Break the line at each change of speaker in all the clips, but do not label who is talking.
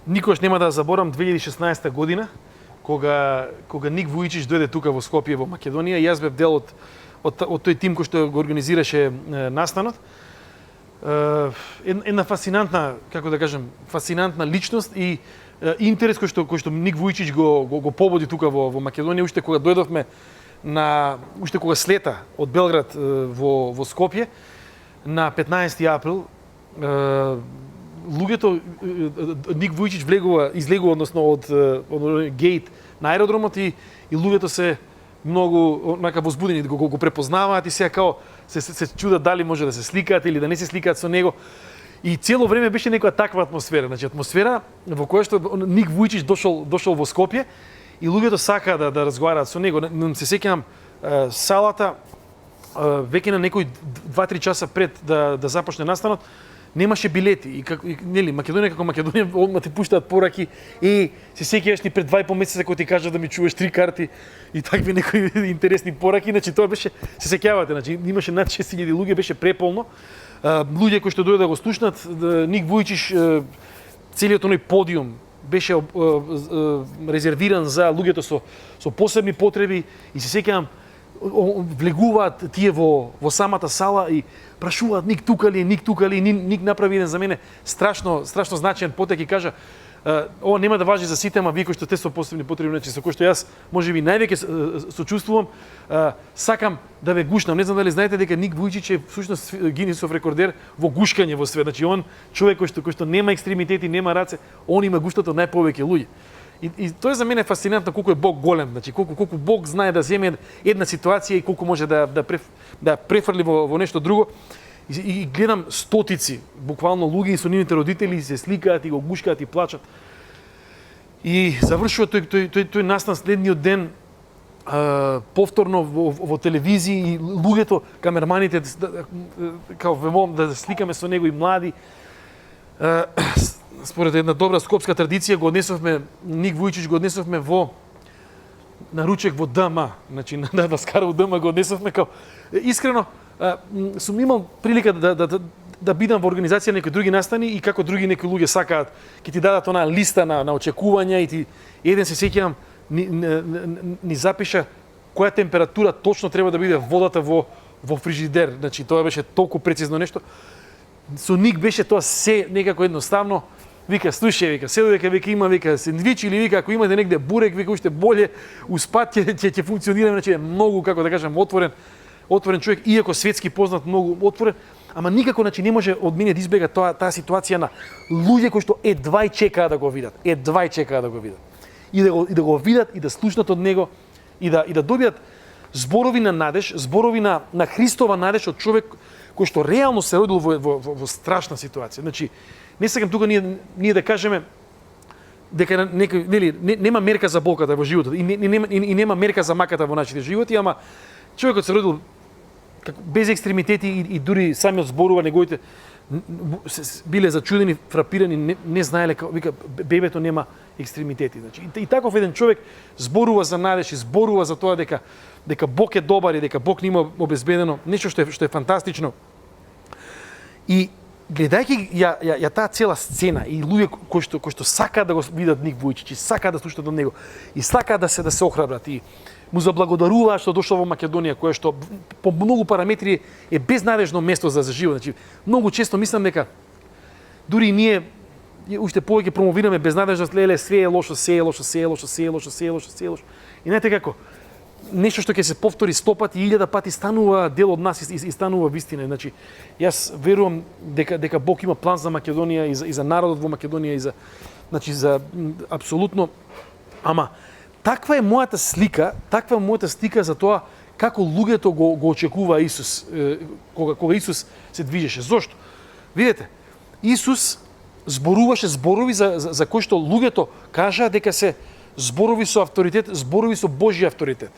Никош нема да заборам 2016 година, кога Ник Вујичич дојде тука во Скопје во Македонија. Јас бев дел од тој тим кој што го организираше настанот. Една фасинантна, како да кажем, фасинантна личност и интерес кој што Ник Вујичич го пободи тука во Македонија, уште кога дојдовме уште кога слета од Белград во Скопје на 15 април. Луѓето, Ник Вујичич излегува односно од гейт на аеродромот и луѓето се многу онака возбудени, го препознаваат и сега као се чудат дали може да се сликаат или да не се сликаат со него. И цело време беше некоја таква атмосфера, значи атмосфера во која што Ник Вујичич дошол во Скопје и луѓето сакаа да разговараат со него. Се сеќавам салата веќе на некои 2-3 часа пред да започне настанот, немаше билети и нели Македонија како Македонија одма ти пуштаат пораки и се сеќаваш ни пред 2,5 месеца кога ти кажа да ми чуваш 3 карти и такви некои интересни пораки, значи тоа беше, се сеќавате, значи имаше над 6000 луѓе, беше преполно. Луѓе кои што дојде да го слушнат, Ник Вујичич, целиот оној подиум беше резервиран за луѓето со посебни потреби и се сеќавам влегуваат тие во самата сала и прашуваат Ник тука ли, Ник направи еден за мене страшно значаен потек и кажа ова нема да важи за сите, ама вие кои што те со посебни потреби, значи со кои што јас можеби највеќе сочувствувам, сакам да ве гушнам. Не знам дали знаете дека Ник Вујичич е всушност Гинисов рекордер во гушкање во свет. Значи он човек кој што нема екстремитети, нема раце, он има гуштото најповеќе луѓе. И тоа за мене е фасцинантно колку е Бог голем, значи колку Бог знае да земе една ситуација и колку може да префрли во нешто друго. И гледам стотици, буквално луѓе и со нивните родители се сликаат и го гушкаат и плачат. И завршува тој настан следниот ден повторно во телевизија и луѓето, камерманите као вемом да сликаме со него и млади. Според една добра скопска традиција го однесовме Ник Вујичич го однесовме на ручек во ДМ, значи на Даскарово ДМ го однесовме као искрено сум имал прилика да бидам во организација на некои други настани и како други некои луѓе сакаат ќе ти дадат онаа листа на очекувања и ти еден се сеќавам ни запиша која температура точно треба да биде водата во фрижидер, значи тоа беше толку прецизно нешто. Со Ник беше тоа се некако едноставно. Вика, слушај, вика, се додека вика има вика сендвич или вика ако имате негде бурек, вика уште боле, успат ќе функционира, значи е многу, како да кажам, отворен човек, иако светски познат, многу отворен, ама никако значи не може од мене да избега таа ситуација на луѓе кои што едва чекаат да го видат. И да го видат и да слушнат од него и да добијат зборови на надеж, зборови на Христова надеж од човек кој што реално се родил во страшна ситуација. Значи, не сакам тука ние да кажеме дека некој нема мерка за болката во животот и нема мерка за маката во нашите животи, ама човекот се родил без екстремитети и дури самиот зборува неговите биле зачудени, фрапирани, не знаеле, вика, бебето нема екстремитети. Значи, и таков еден човек зборува за надеж и зборува за тоа дека Бог е добар и дека Бог нема обезбедено, нешто што е фантастично. И гледајќи ја таа цела сцена и луѓе кои што сакаат да го видат Ник Вујичич, сакаат да слушнат од него и сакаат да се охрабрат и му заблагодаруваат што дошол во Македонија, која што по многу параметри е безнадежно место за живот. Значи, многу често мислам дека дури ние уште повеќе промовираме безнадежност, леле, све е лошо. И знаете како, нешто што ќе се повтори 100 пати, 1000 пати станува дел од нас и станува вистина. Значи, јас верувам дека Бог има план за Македонија и за народот во Македонија и за апсолутно, ама таква е мојата слика за тоа како луѓето го очекува Исус, кога Исус се движеше. Зошто? Видете, Исус зборуваше зборови за кои што луѓето кажаа дека се зборови со авторитет, зборови со Божји авторитет.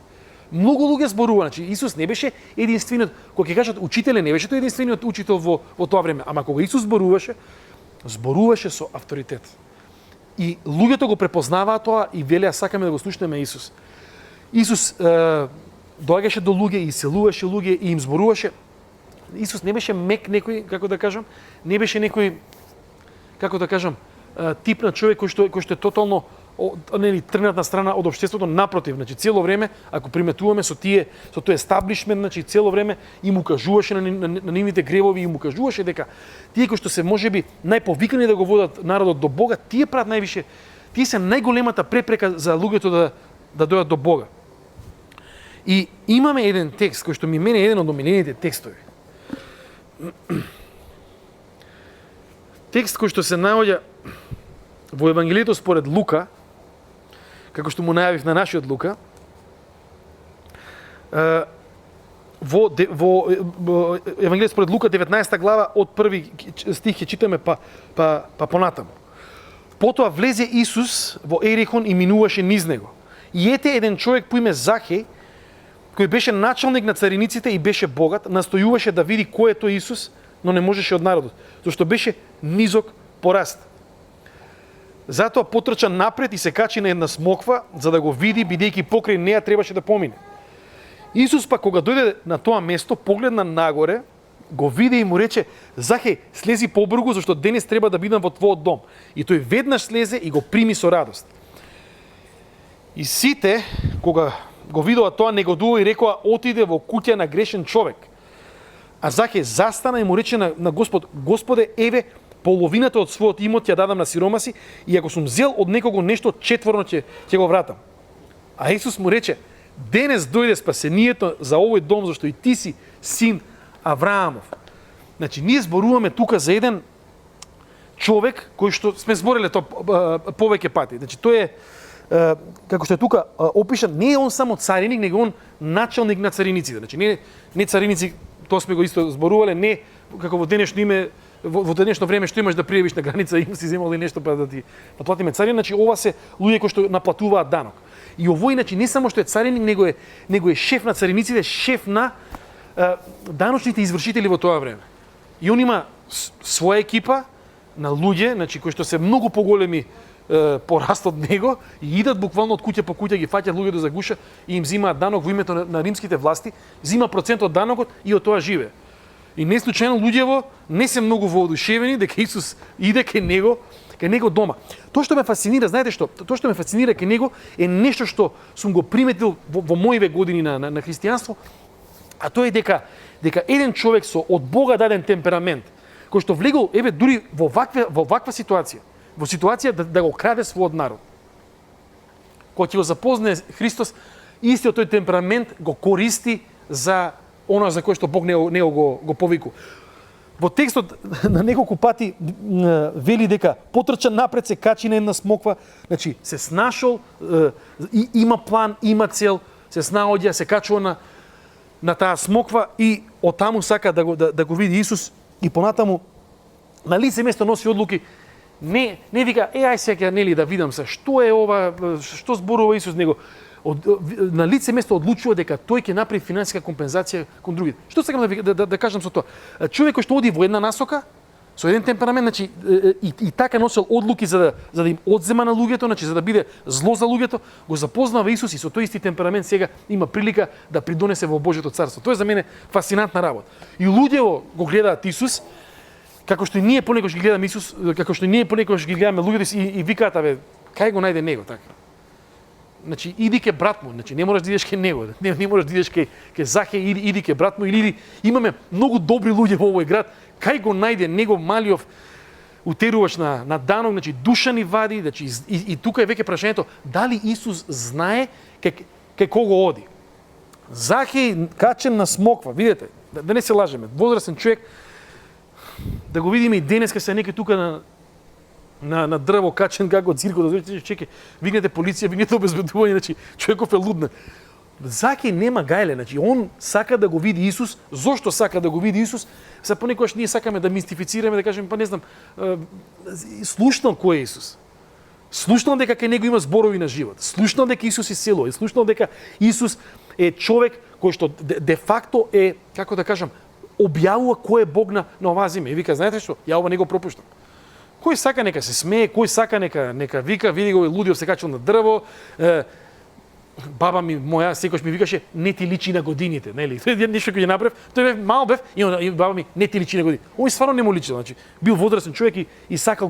Многу луѓе зборува, значи Исус не беше единствениот, кога ќе кажат учителе, не беше тој единствениот учител во тоа време, ама кога Исус зборуваше со авторитет. И луѓето го препознаваа тоа и велеа сакаме да го слушнеме Исус. Исус доаѓаше до луѓе и селуваше луѓе и им зборуваше. Исус не беше мек некој, како да кажам, не беше некој, како да кажам, тип на човек кој што е тотално тргнат на страна од општеството, напротив, значи цело време ако приметуваме со тој естаблишмент, значи цело време им укажуваше на нивните гревови, им укажуваше дека тие кои што се можеби најповикани да го водат народот до Бога, тие прават највише, тие се најголемата препрека за луѓето да дојдат до Бога. И имаме еден текст кој што мене е еден од омилените текстови. Текст кој што се наоѓа во Евангелието според Лука, како што му најавив на нашиот Лука, во Евангелието според Лука 19 глава од први стих ќе читаме па понатаму. Потоа влезе Исус во Ерихон и минуваше низ него. И ете еден човек по име Захеј, кој беше началник на цариниците и беше богат, настојуваше да види кој е тој Исус, но не можеше од народот, зашто беше низок по раст. Затоа потрча напред и се качи на една смоква, за да го види, бидејќи покрај неа требаше да помине. Исус пак кога дојде на тоа место, погледна нагоре, го види и му рече: Захеј, слези побргу, зашто денес треба да бидам во твојот дом. И тој веднаш слезе и го прими со радост. И сите, кога го видоа тоа, негодува и рекоа: отиде во куќа на грешен човек. А Захеј застана и му рече на Господ: Господе, еве, половината од својот имот ја дадам на сиромаси, и ако сум зел од некого нешто, четворно ќе го вратам. А Исус му рече: денес дојде спасението за овој дом, зашто и ти си син Авраамов. Значи, ние зборуваме тука за еден човек кој што сме збореле тоа повеќе пати. Значи, тој е, како што е тука опишан, не е он само цариник, него он началник на цариниците. Значи, не цариници, тоа сме го исто зборувале, не како во денешно име, во денешно време што имаш да пријавиш на граница, им си земал нешто па да ти наплатиме царина, значи ова се луѓе кои што наплатуваат данок. И овој, значи, не само што е цариник, него е шеф на цариниците, шеф на даночните извршители во тоа време. И он има своја екипа на луѓе, значи кои што се многу поголеми по раст од него, и идат буквално од куќа по куќа, ги фаќаат луѓето за гуша и им зимаат данок во името на римските власти, зима процент од данокот и од тоа живее. И не случајно луѓево не се многу воодушевени дека Исус иде кај него дома. Тоа што ме фасцинира, знаете што? Тоа што ме фасцинира кај него е нешто што сум го приметил во моите години на христијанство, а тоа е дека еден човек со од Бога даден темперамент, кој што влегол, еве, дури во ваква ситуација, во ситуација да го краде својот народ. Кога ќе го запознае Христос, истиот тој темперамент го користи за оно за кое што Бог него го повику. Во текстот на неколку пати вели дека потрча напред, се качи на една смоква, значи се снашол, има план, има цел, се снаоѓа, се качува на таа смоква и оттаму сака да го види Исус, и понатаму на лице место носи одлуки. Не вика: ај сега нели да видам се што е ова, што зборува Исус него. На лице место одлучува дека тој ќе направи финансиска компензација кон другите. Што сакам да кажам со тоа? Човек кој што оди во една насока, со еден темперамент, значи и така носел одлуки за да им одзема на луѓето, значи за да биде зло за луѓето, го запознава Исус и со тој исти темперамент сега има прилика да придонесе во Божјото царство. Тоа е за мене фасцинантна работа. И луѓето го гледаат Исус, како што и ние понекогаш ги гледаме Исус, како што и ние понекогаш ги гледаме луѓето и викаат: абе, кај го најде него така? Значи, иди ке брат му, значи не можеш да идеш ке него, не можеш да идеш ке Захеј, иди ке брат му, или имаме многу добри луѓе во овој град, кај го најде него малиов утеруваш на данок, значи душа ни вади, значи и тука е веќе прашањето дали Исус знае кај кого оди. Захеј качен на смоква, видете, да не се лажеме, возрастен човек, да го видиме и денес кај се некој тука на дрво качен како од циркот, да чеке, вигнете полиција, вигнете обезбедување, значи човеков е лудна. Захеј нема гајле, значи он сака да го види Исус. Зошто сака да го види Исус? Се понекогаш ние сакаме да мистифицираме, да кажеме, па не знам, слушнал кој е Исус. Слушнал дека кај него има зборови на живот. Слушнал дека Исус исцелува, слушнал дека Исус е човек кој што де факто е, како да кажам, објавува кој е Бог на оваа земја. И вика: знаете што? Ја ова не го пропуштам. Кој сака нека се смее, кој сака нека вика: види го, лудиот се качил на дрво. баба ми моја секогаш ми викаше не ти личи на годините, нели? Нешто кој ја направив, тој бев мал бев и баба ми не ти личи на годините. Овој стварно не му личи, значи бил возрастен човек и сакал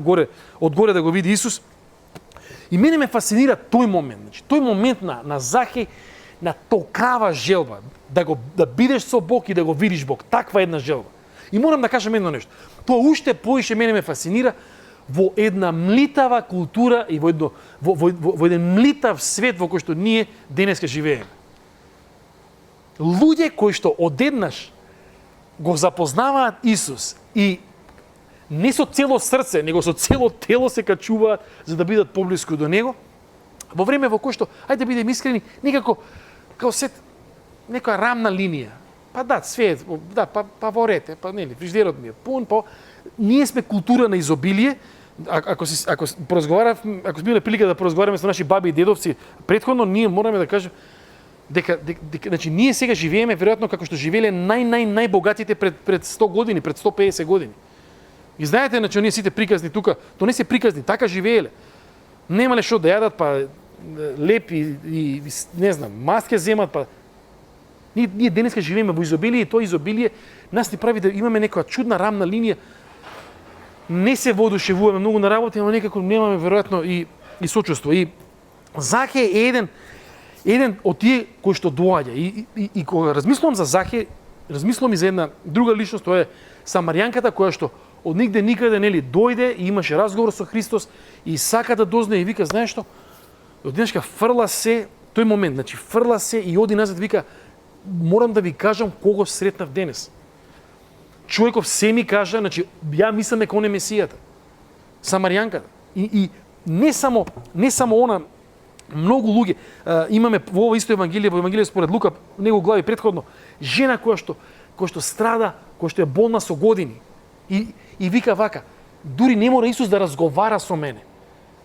од горе да го види Исус. И мене ме фасцинира тој момент, значи тој момент на Захеј, на толкава желба да бидеш со Бог и да го видиш Бог, таква една желба. И морам да кажам едно нешто. Тоа уште поише мене ме фасцинира во една млитава култура и во еден млитав свет во кој што ние денеска живееме. Луѓе кои што одеднаш го запознаваат Исус и не со цело срце, него со цело тело се качуваат за да бидат поблиску до него, во време во кое што, ајде да бидеме искрени, некако као сет некоја рамна линија. Па да, свет, да, па ворете, па нели, фриждерот ми е пун, па ние сме култура на изобилие. Ако сме имале прилика да поразговараме со наши баби и дедовци претходно, ние мораме да кажем дека значи ние сега живееме веројатно како што живееле најбогатите пред 100 години, пред 150 години. И знаете, значи оние сите приказни тука, то не се приказни, така живееле. Немале што да јадат, па леп и не знам, маст ќе земат, па ние денеска живееме во изобилие и тоа изобилие нас ни прави да имаме некоја чудна рамна линија. Не се воодушевуваме многу на работа, но некако немаме веројатно и сочувство. И Захеј е еден од тие кои што доаѓа. И кога размислувам за Захеј, размислувам и за една друга личност, тоа е Самарјанката која што од нигде никаде нели дојде и имаше разговор со Христос и сака да дознае и вика, знаеш што? Однешка фрла се тој момент, значи фрла се и оди назад вика, морам да ви кажам кого сретнав денес. Човеков се ми кажа, значи ја мислам дека он е Месијата. Самарјанката. И не само она, многу луѓе имаме во ова исто евангелие, во евангелие според Лука, него глави претходно, жена која што страда, која што е болна со години. И вика вака, дури не мора Исус да разговара со мене.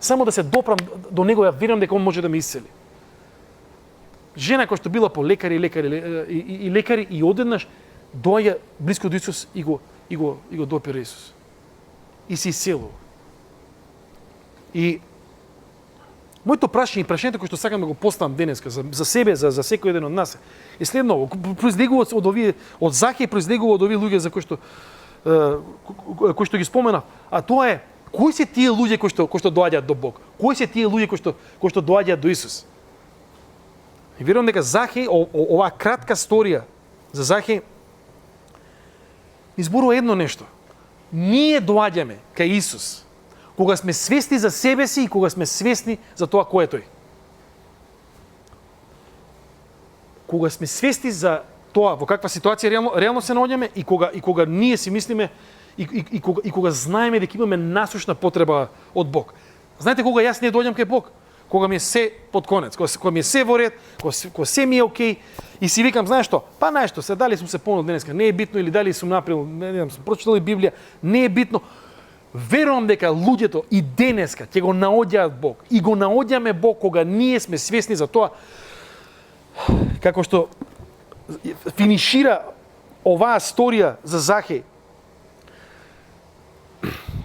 Само да се допрам до него, ја верувам дека он може да ме исцели. Жена која што била по лекари и одеднаш доаѓа близко до Исус и го допира Исус. И се исцелува. И моето прашање и прашањето кој што сакам да го поставам денеска за себе, за секој еден од нас е следново. Произлегува од Захеј, произлегува од овие луѓе за кои што ги спомена, а тоа е кои се тие луѓе кои што доаѓаат до Бог? Кои се тие луѓе кои што доаѓаат до Исус? И верувам дека Захеј, оваа кратка сторија за Захеј изборува едно нешто. Ние доаѓаме кај Исус кога сме свесни за себе си и кога сме свесни за тоа кој е тој. Кога сме свесни за тоа во каква ситуација реално се наоѓаме и кога ние си мислиме и кога знаеме дека имаме насушна потреба од Бог. Знаете кога јас не доаѓам кај Бог? Кога ми е се под конец, кога ми е се во ред, кога се ми е окей, и си викам, знаеш што, па најшто, се дали сум се помнал денеска, не е битно, или дали сум направил, не знам, сум прочитал и Библија, не е битно. Верувам дека луѓето и денеска ќе го наоѓаат Бог. И го наоѓаме Бог кога ние сме свесни за тоа, како што финишира оваа сторија за Захеј.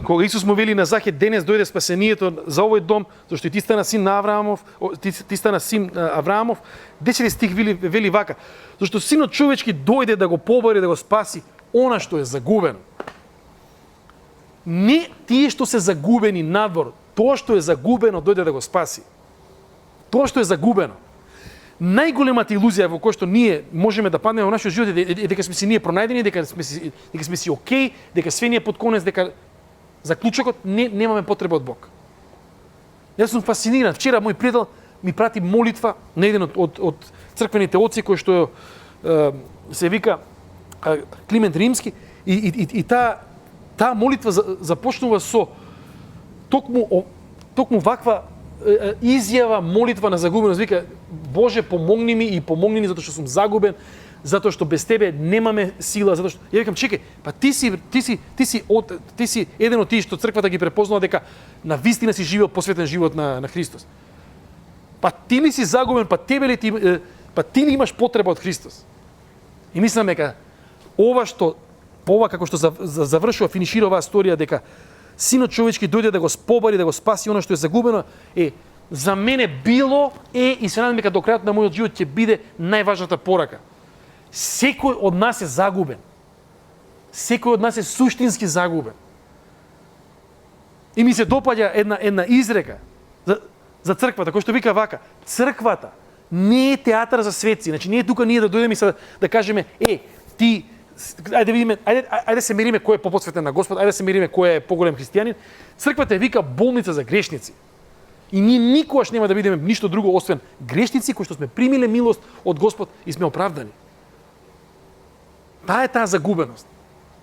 Кога Исус му вели на Захеј, денес дојде спасението за овој дом, зашто и ти стана син на Авраамов, ти стана син на Авраамов, 10 стих вели вака, зашто синот човечки дојде да го побори, да го спаси она што е загубено. Не тие што се загубени надвор, тоа што е загубено дојде да го спаси. Тоа што е загубено. Најголемата илузија во која што ние можеме да паднеме во нашиот живот е дека сме си ние пронајдени, дека сме си окей, дека све ни е под конец, дека заклучокот немаме потреба од Бог. Јас сум фасциниран. Вчера мој пријател ми прати молитва на еден од црквените оци кој што се вика Климент Римски и таа молитва започнува со токму ваква изјава, молитва на загубеност. Вика, Боже, помогни ми и помогни ни затоа што сум загубен, затоа што без тебе немаме сила, затоа што ја викам, чекај, па ти си еден од тие што црквата ги препознала дека на вистина си живеел посветен живот на Христос. Па ти ли си загубен, па ти ли имаш потреба од Христос? И мислам дека ова како што завршува, финишира оваа сторија дека Синот човечки дојде да го спобари, да го спаси она што е загубено, за мене било и се надам дека до крајот на мојот живот ќе биде најважната порака. Секој од нас е загубен. Секој од нас е суштински загубен. И ми се допаѓа една изрека за црквата, кој што вика вака: црквата не е театар за светци. Значи не е тука ние да дојдеме и да кажеме: ти ајде видиме, ајде се мериме кој е попосветен на Господ, ајде се мериме кој е поголем христијанин. Црквата е вика болница за грешници. И ние никогаш нема да видиме ништо друго освен грешници кои што сме примиле милост од Господ и сме оправдани. Таа е таа загубеност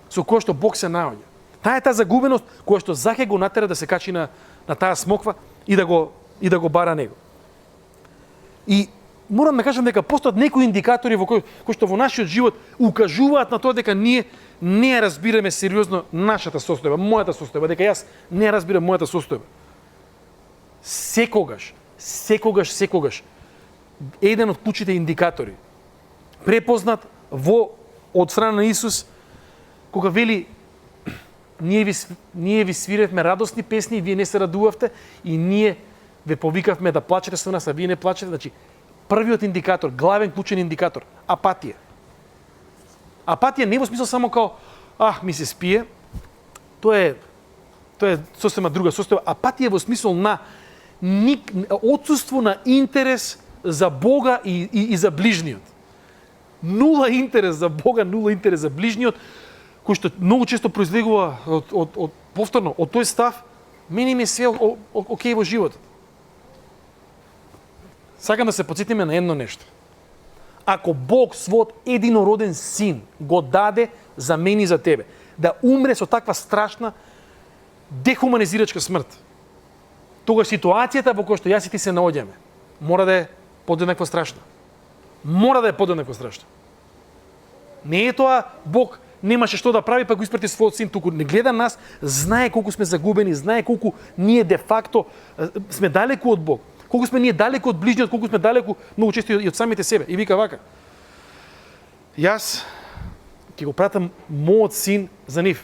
со која што Бог се наоѓа. Таа е таа загубеност која што Захе го натера да се качи на таа смоква и да го бара него. И морам да кажам дека постојат некои индикатори кои што во нашиот живот укажуваат на тоа дека ние не ја разбираме сериозно нашата состојба, мојата состојба, дека јас не ја разбирам мојата состојба. Секогаш еден од клучните индикатори препознат од страна на Исус, кога вели: ние ви свиревме радосни песни и вие не се радувавте, и ние ве повикавме да плачете со нас, а вие не плачете. Значи, првиот индикатор, главен клучен индикатор, апатија. Апатија не во смисол само као ми се спие, тоа е сосема друга состојба. Апатија во смисол на отсуство на интерес за Бога и за ближниот. Нула интерес за Бога, нула интерес за ближниот, кој што многу често произлегува повторно од тој став: мене ми е све окей во животот. Сакам да се потсетиме на едно нешто. Ако Бог својот единороден син го даде за мене и за тебе, да умре со таква страшна дехуманизирачка смрт, тогаш ситуацијата во која што јас и ти се наоѓаме мора да е подеднакво страшна. Мора да е подеднакво страшна. Не е тоа Бог немаше што да прави, па го испрати својот син, туку не гледа нас, знае колку сме загубени, знае колку ние де факто сме далеку од Бог, колку сме ние далеку од ближниот, колку сме далеку многу често и од самите себе. И вика вака: јас ќе го пратам мојот син за нив.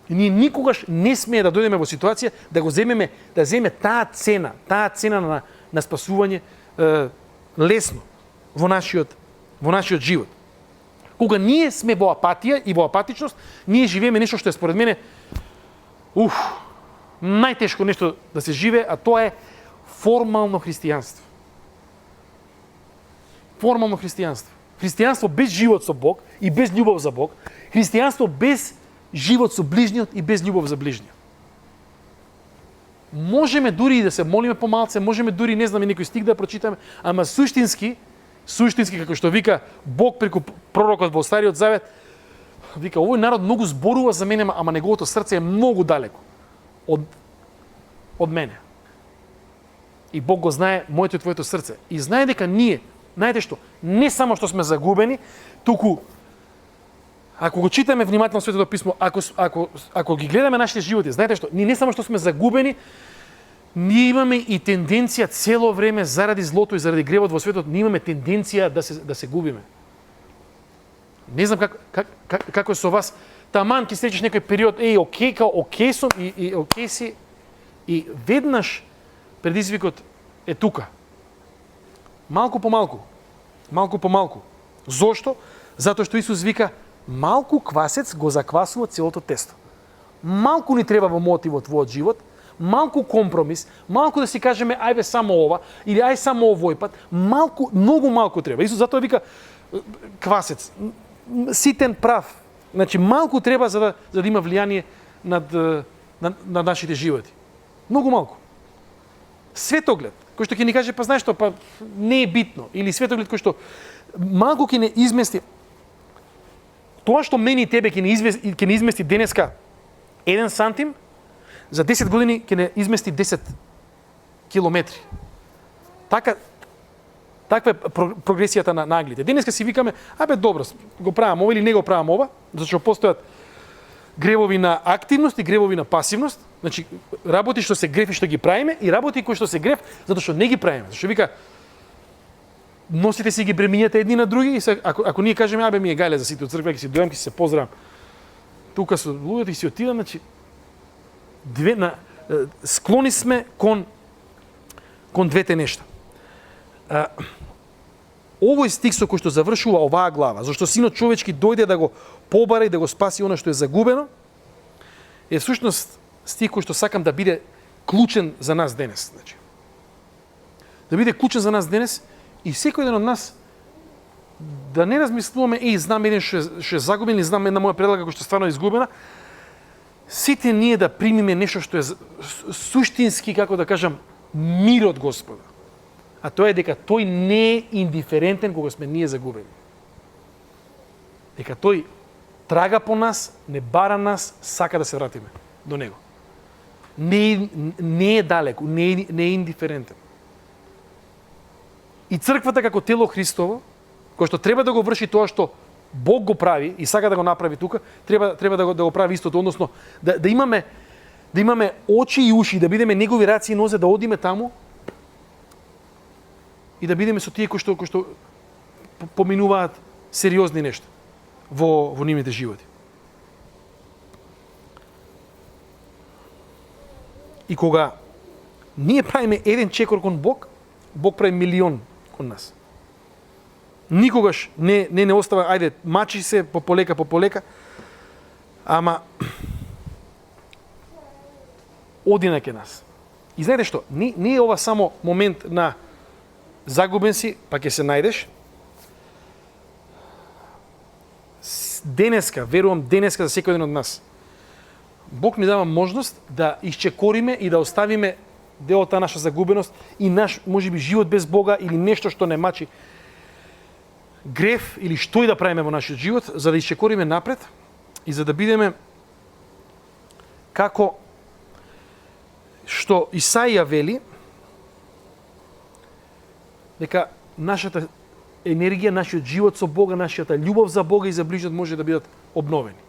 И ние никогаш не смее да дојдеме во ситуација да го земеме, да земе таа цена на спасување лесно во нашиот живот. Кога ние сме во апатија и во апатичност, ние живееме нешто што е според мене најтешко нешто да се живее, а тоа е формално христијанство. Формално христијанство. Христијанство без живот со Бог и без љубов за Бог. Христијанство без живот со ближниот и без љубов за ближниот. Можеме дури и да се молиме помалце, можеме дури не знаме некој стих да прочитаме, ама суштински, како што вика Бог преку пророкот во Стариот Завет, вика: овој народ многу зборува за мене, ама неговото срце е многу далеко од мене. И Бог го знае моето и твоето срце. И знае дека ние, знаете што, не само што сме загубени, туку ако го читаме внимателно Светото писмо, ако ги гледаме нашите животи, знаете што, ние не само што сме загубени, ние имаме и тенденција цело време заради злото и заради гревот во светот, ние имаме тенденција да се губиме. Не знам како е со вас. Таман ќе сречеш некој период, окей сум и окей си, и веднаш предизвикот е тука. Малку по малку. Зошто? Затоа што Исус вика: малку квасец го заквасува целото тесто. Малку ни треба во мојот и во твојот живот, малку компромис, малку да си кажеме ајде само ова или ај само овој пат, малку, многу малку треба. Исус затоа вика квасец, ситен прав. Значи малку треба за да има влијание над нашите животи. Многу малку. Светоглед, кој што ќе ни каже: па знаеш што, па не е битно, или светоглед кој што малку ќе не измести. Тоа што мене и тебе ќе не измести денеска 1 сантим, за 10 години ќе не измести 10 километри. Таква е прогресијата на аглите. Денеска си викаме: добро, го правам ова или не го правам ова, зашто постојат гревови на активност и гревови на пасивност. Значи, работи што се греф и што ги правиме, и работи кои што се греф затоа што не ги правиме. Зашто вика: носите си ги бремињата едни на други, и ако ние кажеме: ми е гајле за сите од црква, ќе си дојам, ќе се поздравам тука со луѓето и си отидам, значи склони сме кон кон двете нешта. Овој стих со кој што завршува оваа глава, зашто Синот човечки дојде да го побара и да го спаси оно што е загубено, е всушност стих кој што сакам да биде клучен за нас денес. Значи, да биде клучен за нас денес и секој еден од нас да не размислуваме, знам еден што е загубен или знам една моја предлага која што стварно е изгубена, сите ние да примиме нешто што е суштински, како да кажам, мир од Господа. А тоа е дека тој не е индиферентен кога сме ние загубени. Дека тој трага по нас, не бара нас, сака да се вратиме до него. Не е далеку, не е индиферентен. И црквата како тело Христово, кој што треба да го врши тоа што Бог го прави и сака да го направи тука, треба да го прави истото, односно да имаме очи и уши, да бидеме негови раци и нозе, да одиме таму и да бидеме со тие кои што поминуваат сериозни нешта во нивните животи. И кога ние правиме еден чекор кон Бог, Бог прави милион кон нас. Никогаш не остава, ајде, мачи се по полека, ама оди ке нас. И знаете што, не е ова само момент на загубен си, па ќе се најдеш. Денеска, верувам денеска за секој еден од нас, Бог ни дава можност да исчекориме и да оставиме дел од таа наша загубеност и наш, можеби, живот без Бога или нешто што не мачи грев или што и да правиме во нашиот живот, за да исчекориме напред и за да бидеме како што Исаија вели, дека нашата енергија, нашиот живот со Бога, нашата љубов за Бога и за ближниот може да бидат обновени.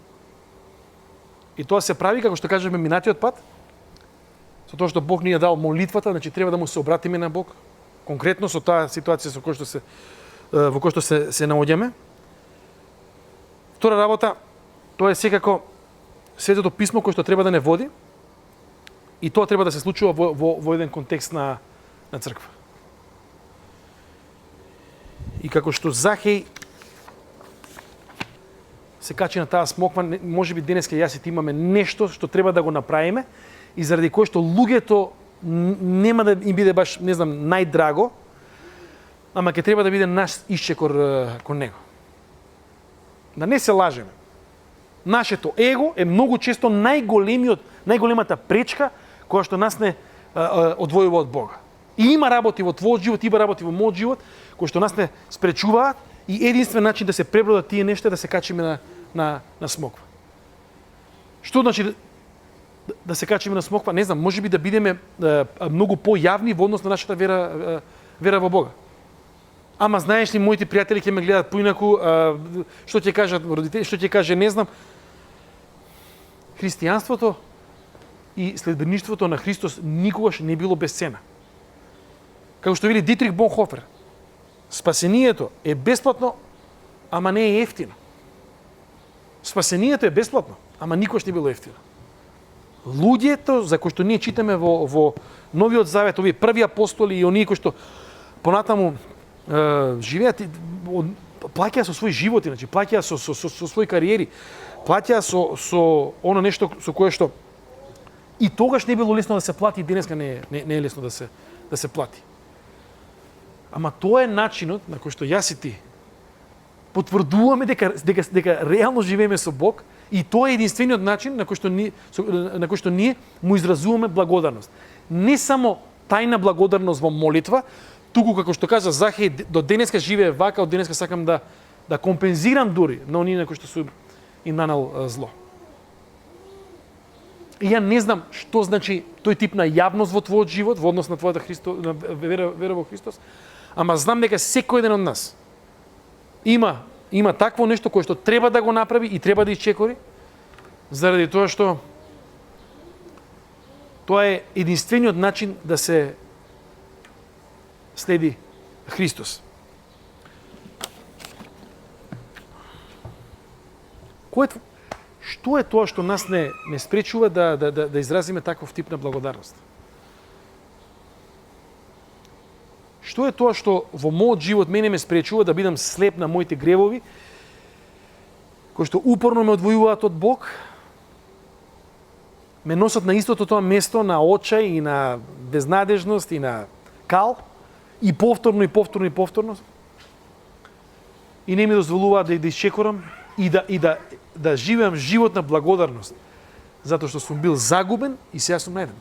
И тоа се прави, како што кажеме минатиот пат, со тоа што Бог ни ја дал молитвата, значи треба да му се обратиме на Бог, конкретно со таа ситуација во која што се наоѓаме. Втора работа, тоа е секако Светото писмо кој што треба да не води, и тоа треба да се случува во еден контекст на црква. И како што Захеј се качи на таа смоква, можеби денеска јас и ти имаме нешто што треба да го направиме и заради кое што луѓето нема да им биде баш, не знам, најдраго, ама ќе треба да биде наш исчекор кон него. Да не се лажеме. Нашето его е многу често најголемата пречка која што нас не одвојува од Бога. И има работи во твојот живот, има работи во мојот живот, кои што нас не спречуваат и единствен начин да се пребродат тие нешта да се качиме на смоква. Што значи да се качиме на смоква? Не знам, можеби да бидеме многу појавни во однос на нашата вера во Бога. Ама знаеш ли, моите пријатели ќе ме гледат поинаку, што ќе кажат родители, што ќе каже, не знам. Христијанството и следбеништвото на Христос никогаш не било без цена. Како што вели Дитрих Бонхофер, спасението е бесплатно, ама не е ефтино. Спасението е бесплатно, ама никогаш не било ефтино. Луѓето за кои што ние читаме во Новиот Завет, овие први апостоли и оние кои што понатаму живеат, плаќаа со своји животи, значи плаќаа со своји кариери, плаќаа со оно нешто со кое што и тогаш не било лесно да се плати, и денеска не е лесно да се плати. Ама тоа е начинот на кој што јас и ти потврдуваме дека реално живееме со Бог, и тоа е единствениот начин на кој што ние му изразуваме благодарност. Не само тајна благодарност во молитва, туку како што кажа Захеј, до денеска живее вака, од денеска сакам да компензирам дури на оние на кои што сум им нанел зло. И ја не знам што значи тој тип на јавност во твојот живот, во однос на твојата вера во Христос, ама знам дека секој еден од нас има такво нешто кое што треба да го направи и треба да исчекори, заради тоа што тоа е единствениот начин да се следи Христос. Што е тоа што нас не спречува да изразиме таков тип на благодарност? Што е тоа што во мојот живот мене ме спречува да бидам слеп на моите гревови, кои што упорно ме одвојуваат од Бог, ме носат на истото тоа место на очај и на безнадежност и на кал, и повторно и повторно и повторно, и не ми дозволуваат да исчекорам и да живеам живот на благодарност, затоа што сум бил загубен и сега сум најден.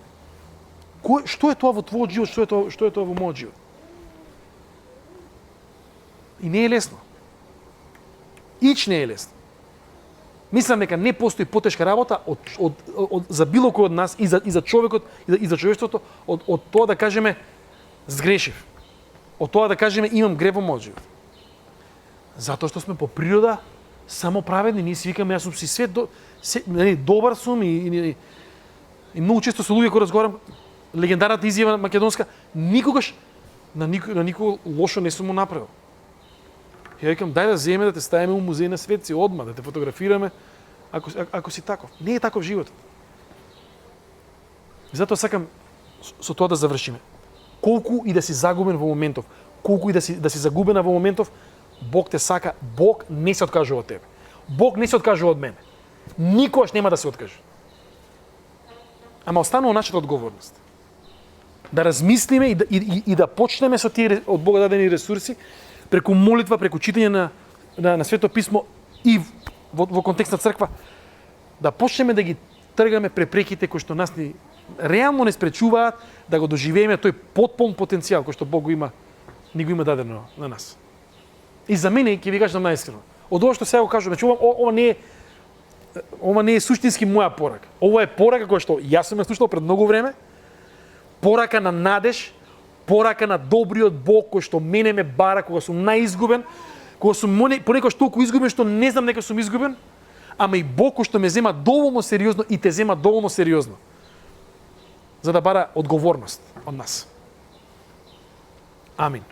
Што е тоа во твојот живот, што е тоа во мојот живот? И не е лесно. Ич не е лесно. Мислам дека не постои потешка работа за било кој од нас и за човекот и за човештвото од тоа да кажеме сгрешив. Од тоа да кажеме имам грев во мојот живот. Затоа што сме по природа само праведни, ние си викаме јас сум си добар сум и многу често со луѓе кои разговарам, легендарната изјава македонска, никогаш на никого лошо не сум му направил. Ја викам, дај да земе да те ставиме у музеј на светци одма, да те фотографираме, ако си таков. Не е таков животот. Затоа сакам со тоа да завршиме. Колку и да си загубен во моментов, колку и да си загубена во моментов, Бог те сака, Бог не се откажува од тебе. Бог не се откажува од мене. Никогаш нема да се откаже. Ама останува нашата одговорност. Да размислиме и да почнеме со тие од Бога дадени ресурси, преку молитва, преку читање на Свето писмо и во контекст на црква, да почнеме да ги тргаме препреките кои што нас реално не спречуваат да го доживееме тој потполн потенцијал кој што Бог ни го има дадено на нас. И за мене, ќе ви кажам најискрено, од ова што сега го кажувам, значи ова не е суштински моја порака. Ова е порака која што јас сум ја слушал пред многу време, порака на надеж, порака на добриот Бог кој што мене ме бара кога сум наизгубен, кога сум понекогаш толку изгубен што не знам дека сум изгубен, ама и Бог кој што ме зема доволно сериозно и те зема доволно сериозно за да бара одговорност од нас. Амин.